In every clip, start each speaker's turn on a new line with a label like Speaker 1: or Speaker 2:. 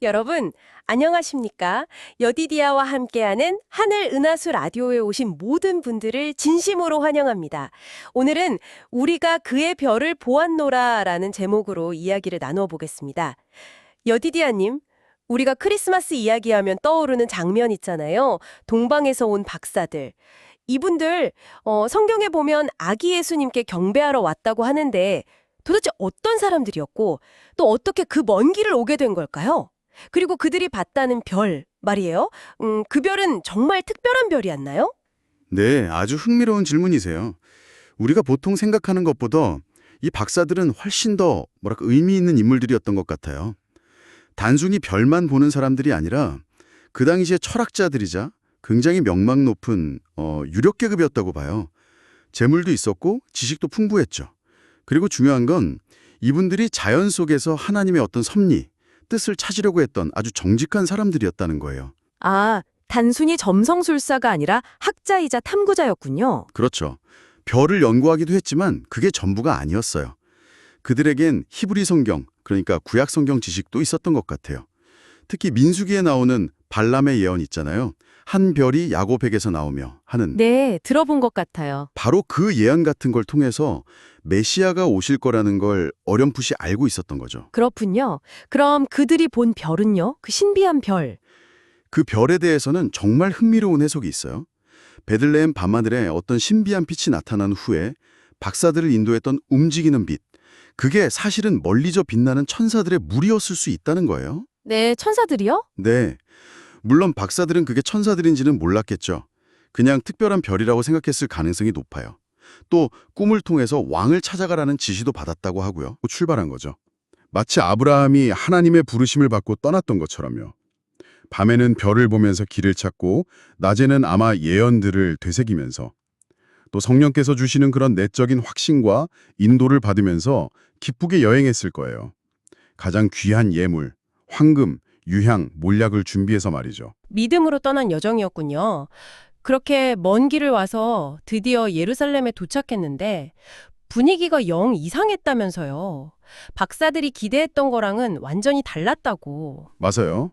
Speaker 1: 여러분, 안녕하십니까? 여디디아와 함께하는 하늘 은하수 라디오에 오신 모든 분들을 진심으로 환영합니다. 오늘은 우리가 그의 별을 보았노라라는 제목으로 이야기를 나누어 보겠습니다. 여디디아님, 우리가 크리스마스 이야기하면 떠오르는 장면 있잖아요. 동방에서 온 박사들. 이분들 성경에 보면 아기 예수님께 경배하러 왔다고 하는데 도대체 어떤 사람들이었고 또 어떻게 그 먼 길을 오게 된 걸까요? 그리고 그들이 봤다는 별 말이에요. 그 별은 정말 특별한 별이었나요?
Speaker 2: 네, 아주 흥미로운 질문이세요. 우리가 보통 생각하는 것보다 이 박사들은 훨씬 더 의미 있는 인물들이었던 것 같아요. 단순히 별만 보는 사람들이 아니라 그 당시의 철학자들이자 굉장히 명망 높은 유력계급이었다고 봐요. 재물도 있었고 지식도 풍부했죠. 그리고 중요한 건 이분들이 자연 속에서 하나님의 어떤 섭리, 뜻을 찾으려고 했던 아주 정직한 사람들이었다는 거예요.
Speaker 3: 아, 단순히 점성술사가 아니라 학자이자 탐구자였군요.
Speaker 2: 그렇죠. 별을 연구하기도 했지만 그게 전부가 아니었어요. 그들에겐 히브리 성경, 그러니까 구약 성경 지식도 있었던 것 같아요. 특히 민수기에 나오는 발람의 예언 있잖아요. 한 별이 야곱에게서 나오며 하는
Speaker 3: 네, 들어본 것 같아요.
Speaker 2: 바로 그 예언 같은 걸 통해서 메시아가 오실 거라는 걸 어렴풋이 알고 있었던 거죠.
Speaker 3: 그렇군요. 그럼 그들이 본 별은요? 그 신비한 별.
Speaker 2: 그 별에 대해서는 정말 흥미로운 해석이 있어요. 베들레헴 밤하늘에 어떤 신비한 빛이 나타난 후에 박사들을 인도했던 움직이는 빛, 그게 사실은 멀리서 빛나는 천사들의 무리였을 수 있다는 거예요.
Speaker 3: 네, 천사들이요?
Speaker 2: 네. 물론 박사들은 그게 천사들인지는 몰랐겠죠. 그냥 특별한 별이라고 생각했을 가능성이 높아요. 또 꿈을 통해서 왕을 찾아가라는 지시도 받았다고 하고요. 출발한 거죠. 마치 아브라함이 하나님의 부르심을 받고 떠났던 것처럼요. 밤에는 별을 보면서 길을 찾고 낮에는 아마 예언들을 되새기면서 또 성령께서 주시는 그런 내적인 확신과 인도를 받으면서 기쁘게 여행했을 거예요. 가장 귀한 예물, 황금, 유향, 몰약을 준비해서 말이죠.
Speaker 1: 믿음으로 떠난 여정이었군요. 그렇게 먼 길을 와서 드디어 예루살렘에 도착했는데 분위기가 영 이상했다면서요. 박사들이 기대했던 거랑은 완전히 달랐다고.
Speaker 2: 맞아요.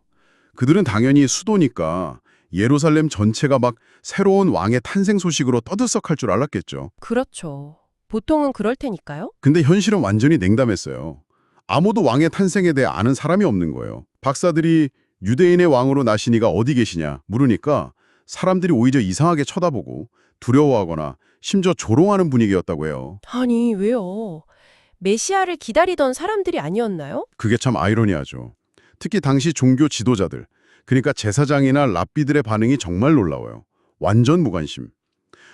Speaker 2: 그들은 당연히 수도니까 예루살렘 전체가 막 새로운 왕의 탄생 소식으로 떠들썩할 줄 알았겠죠.
Speaker 1: 그렇죠. 보통은 그럴 테니까요.
Speaker 2: 근데 현실은 완전히 냉담했어요. 아무도 왕의 탄생에 대해 아는 사람이 없는 거예요. 박사들이 유대인의 왕으로 나신 이가 어디 계시냐 물으니까 사람들이 오히려 이상하게 쳐다보고 두려워하거나 심지어 조롱하는 분위기였다고 해요.
Speaker 1: 아니, 왜요? 메시아를 기다리던 사람들이 아니었나요?
Speaker 2: 그게 참 아이러니하죠. 특히 당시 종교 지도자들, 그러니까 제사장이나 랍비들의 반응이 정말 놀라워요. 완전 무관심.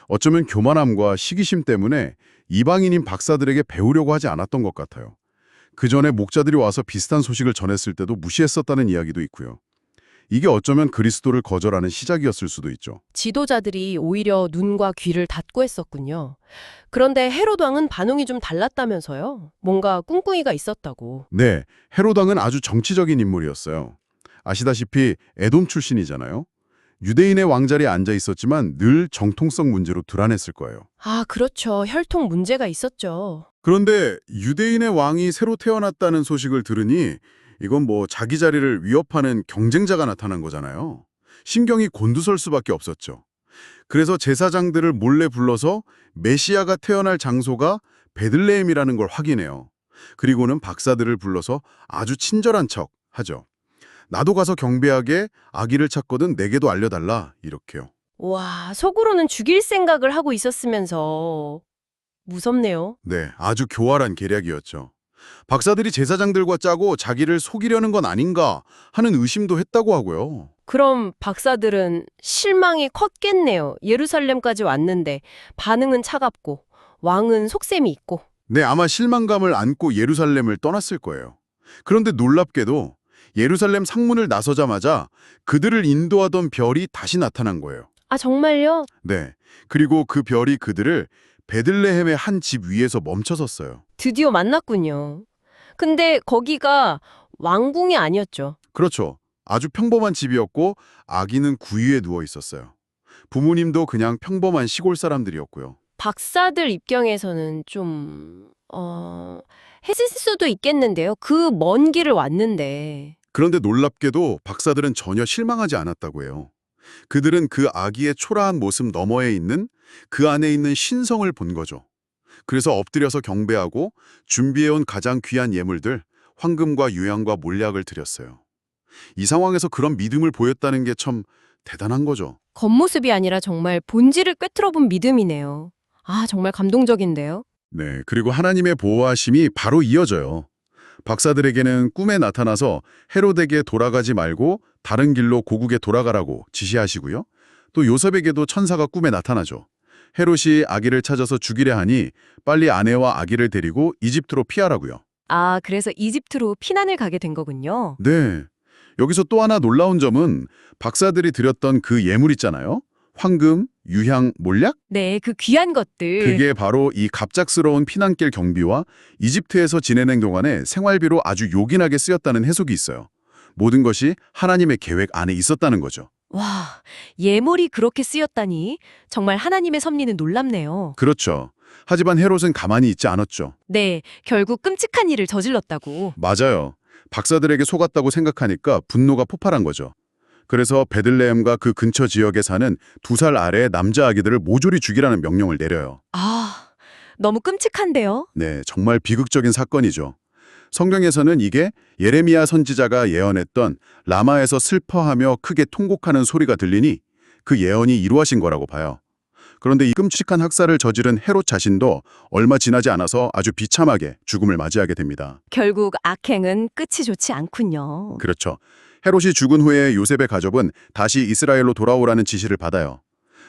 Speaker 2: 어쩌면 교만함과 시기심 때문에 이방인인 박사들에게 배우려고 하지 않았던 것 같아요. 그 전에 목자들이 와서 비슷한 소식을 전했을 때도 무시했었다는 이야기도 있고요. 이게 어쩌면 그리스도를 거절하는 시작이었을 수도 있죠.
Speaker 1: 지도자들이 오히려 눈과 귀를 닫고 했었군요. 그런데 헤롯 왕은 반응이 좀 달랐다면서요. 뭔가 꿍꿍이가 있었다고.
Speaker 2: 네, 헤롯 왕은 아주 정치적인 인물이었어요. 아시다시피 에돔 출신이잖아요. 유대인의 왕자리에 앉아 있었지만 늘 정통성 문제로 불안했을 거예요.
Speaker 1: 아, 그렇죠. 혈통 문제가 있었죠.
Speaker 2: 그런데 유대인의 왕이 새로 태어났다는 소식을 들으니 이건 자기 자리를 위협하는 경쟁자가 나타난 거잖아요. 심경이 곤두설 수밖에 없었죠. 그래서 제사장들을 몰래 불러서 메시아가 태어날 장소가 베들레헴이라는 걸 확인해요. 그리고는 박사들을 불러서 아주 친절한 척 하죠. 나도 가서 경배하게 아기를 찾거든 내게도 알려달라 이렇게요.
Speaker 1: 와, 속으로는 죽일 생각을 하고 있었으면서 무섭네요.
Speaker 2: 네, 아주 교활한 계략이었죠. 박사들이 제사장들과 짜고 자기를 속이려는 건 아닌가 하는 의심도 했다고 하고요.
Speaker 1: 그럼 박사들은 실망이 컸겠네요. 예루살렘까지 왔는데 반응은 차갑고 왕은 속셈이 있고.
Speaker 2: 네, 아마 실망감을 안고 예루살렘을 떠났을 거예요. 그런데 놀랍게도 예루살렘 상문을 나서자마자 그들을 인도하던 별이 다시 나타난 거예요.
Speaker 1: 아, 정말요?
Speaker 2: 네, 그리고 그 별이 그들을 베들레헴의 한 집 위에서 멈춰섰어요.
Speaker 1: 드디어 만났군요. 근데 거기가 왕궁이 아니었죠.
Speaker 2: 그렇죠. 아주 평범한 집이었고 아기는 구유에 누워 있었어요. 부모님도 그냥 평범한 시골 사람들이었고요.
Speaker 1: 박사들 입장에서는 좀, 했을 수도 있겠는데요. 그 먼 길을 왔는데.
Speaker 2: 그런데 놀랍게도 박사들은 전혀 실망하지 않았다고 해요. 그들은 그 아기의 초라한 모습 너머에 있는 그 안에 있는 신성을 본 거죠. 그래서 엎드려서 경배하고 준비해온 가장 귀한 예물들, 황금과 유향과 몰약을 드렸어요. 이 상황에서 그런 믿음을 보였다는 게 참 대단한 거죠.
Speaker 3: 겉모습이 아니라 정말 본질을 꿰뚫어 본 믿음이네요. 아, 정말 감동적인데요.
Speaker 2: 네, 그리고 하나님의 보호하심이 바로 이어져요. 박사들에게는 꿈에 나타나서 헤롯에게 돌아가지 말고 다른 길로 고국에 돌아가라고 지시하시고요. 또 요셉에게도 천사가 꿈에 나타나죠. 헤롯이 아기를 찾아서 죽이려 하니 빨리 아내와 아기를 데리고 이집트로 피하라고요.
Speaker 3: 아, 그래서 이집트로 피난을 가게 된 거군요.
Speaker 2: 네. 여기서 또 하나 놀라운 점은 박사들이 드렸던 그 예물 있잖아요. 황금, 유향, 몰약?
Speaker 3: 네, 그 귀한 것들.
Speaker 2: 그게 바로 이 갑작스러운 피난길 경비와 이집트에서 지내는 동안에 생활비로 아주 요긴하게 쓰였다는 해석이 있어요. 모든 것이 하나님의 계획 안에 있었다는 거죠.
Speaker 3: 와, 예물이 그렇게 쓰였다니 정말 하나님의 섭리는 놀랍네요.
Speaker 2: 그렇죠. 하지만 헤롯은 가만히 있지 않았죠.
Speaker 3: 네, 결국 끔찍한 일을 저질렀다고.
Speaker 2: 맞아요. 박사들에게 속았다고 생각하니까 분노가 폭발한 거죠. 그래서 베들레헴과 그 근처 지역에 사는 2살 아래의 남자 아기들을 모조리 죽이라는 명령을 내려요.
Speaker 3: 아, 너무 끔찍한데요?
Speaker 2: 네, 정말 비극적인 사건이죠. 성경에서는 이게 예레미야 선지자가 예언했던 라마에서 슬퍼하며 크게 통곡하는 소리가 들리니 그 예언이 이루어진 거라고 봐요. 그런데 이 끔찍한 학살을 저지른 헤롯 자신도 얼마 지나지 않아서 아주 비참하게 죽음을 맞이하게 됩니다.
Speaker 3: 결국 악행은 끝이 좋지 않군요.
Speaker 2: 그렇죠. 헤롯이 죽은 후에 요셉의 가족은 다시 이스라엘로 돌아오라는 지시를 받아요.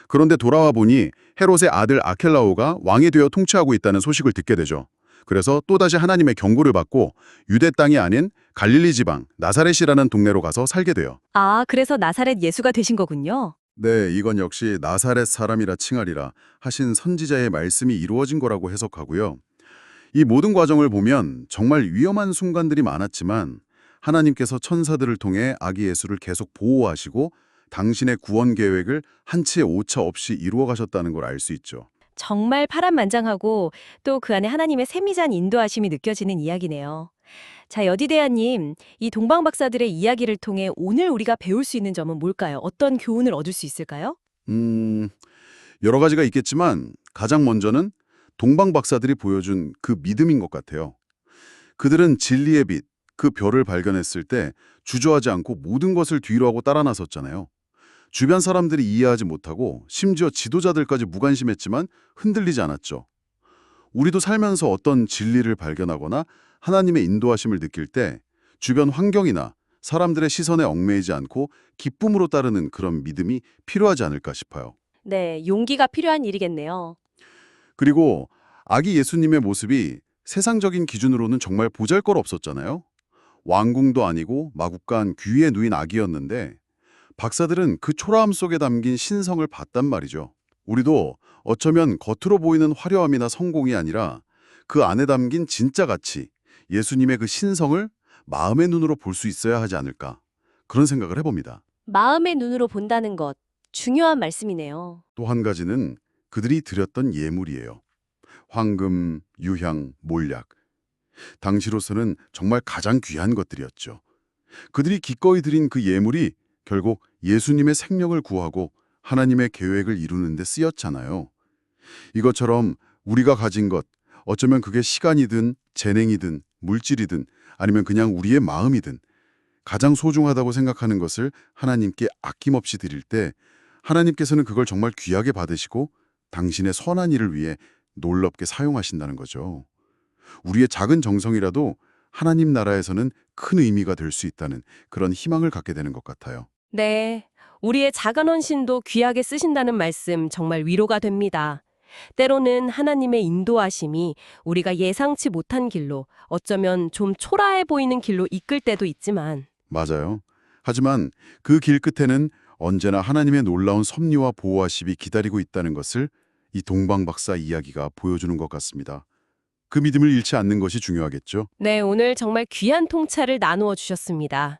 Speaker 2: 그런데 돌아와 보니 헤롯의 아들 아켈라오가 왕이 되어 통치하고 있다는 소식을 듣게 되죠. 그래서 또다시 하나님의 경고를 받고 유대 땅이 아닌 갈릴리 지방 나사렛이라는 동네로 가서 살게 돼요.
Speaker 3: 아, 그래서 나사렛 예수가 되신 거군요.
Speaker 2: 네, 이건 역시 나사렛 사람이라 칭하리라 하신 선지자의 말씀이 이루어진 거라고 해석하고요. 이 모든 과정을 보면 정말 위험한 순간들이 많았지만 하나님께서 천사들을 통해 아기 예수를 계속 보호하시고 당신의 구원 계획을 한치의 오차 없이 이루어 가셨다는 걸 알 수 있죠.
Speaker 3: 정말 파란만장하고 또 그 안에 하나님의 세미잔 인도하심이 느껴지는 이야기네요. 자, 여디대아님, 이 동방 박사들의 이야기를 통해 오늘 우리가 배울 수 있는 점은 뭘까요? 어떤 교훈을 얻을 수 있을까요?
Speaker 2: 여러 가지가 있겠지만 가장 먼저는 동방 박사들이 보여준 그 믿음인 것 같아요. 그들은 진리의 빛, 그 별을 발견했을 때 주저하지 않고 모든 것을 뒤로하고 따라 나섰잖아요. 주변 사람들이 이해하지 못하고 심지어 지도자들까지 무관심했지만 흔들리지 않았죠. 우리도 살면서 어떤 진리를 발견하거나 하나님의 인도하심을 느낄 때 주변 환경이나 사람들의 시선에 얽매이지 않고 기쁨으로 따르는 그런 믿음이 필요하지 않을까 싶어요.
Speaker 3: 네, 용기가 필요한 일이겠네요.
Speaker 2: 그리고 아기 예수님의 모습이 세상적인 기준으로는 정말 보잘것없었잖아요. 왕궁도 아니고 마구간 귀에 누인 아기였는데 박사들은 그 초라함 속에 담긴 신성을 봤단 말이죠. 우리도 어쩌면 겉으로 보이는 화려함이나 성공이 아니라 그 안에 담긴 진짜 가치, 예수님의 그 신성을 마음의 눈으로 볼 수 있어야 하지 않을까 그런 생각을 해봅니다.
Speaker 3: 마음의 눈으로 본다는 것, 중요한 말씀이네요.
Speaker 2: 또 한 가지는 그들이 드렸던 예물이에요. 황금, 유향, 몰약. 당시로서는 정말 가장 귀한 것들이었죠. 그들이 기꺼이 드린 그 예물이 결국 예수님의 생명을 구하고 하나님의 계획을 이루는 데 쓰였잖아요. 이것처럼 우리가 가진 것, 어쩌면 그게 시간이든 재능이든 물질이든 아니면 그냥 우리의 마음이든 가장 소중하다고 생각하는 것을 하나님께 아낌없이 드릴 때 하나님께서는 그걸 정말 귀하게 받으시고 당신의 선한 일을 위해 놀랍게 사용하신다는 거죠. 우리의 작은 정성이라도 하나님 나라에서는 큰 의미가 될 수 있다는 그런 희망을 갖게 되는 것 같아요.
Speaker 3: 네, 우리의 작은 헌신도 귀하게 쓰신다는 말씀 정말 위로가 됩니다. 때로는 하나님의 인도하심이 우리가 예상치 못한 길로, 어쩌면 좀 초라해 보이는 길로 이끌 때도 있지만
Speaker 2: 맞아요. 하지만 그 길 끝에는 언제나 하나님의 놀라운 섭리와 보호하심이 기다리고 있다는 것을 이 동방박사 이야기가 보여주는 것 같습니다. 그 믿음을 잃지 않는 것이 중요하겠죠.
Speaker 3: 네, 오늘 정말 귀한 통찰을 나누어 주셨습니다.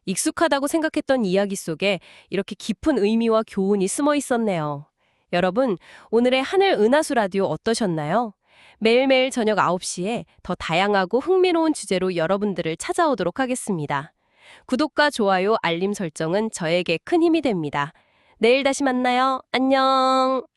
Speaker 3: 익숙하다고 생각했던 이야기 속에 이렇게 깊은 의미와 교훈이 숨어 있었네요. 여러분, 오늘의 하늘 은하수 라디오 어떠셨나요? 매일매일 저녁 9시에 더 다양하고 흥미로운 주제로 여러분들을 찾아오도록 하겠습니다. 구독과 좋아요, 알림 설정은 저에게 큰 힘이 됩니다. 내일 다시 만나요. 안녕.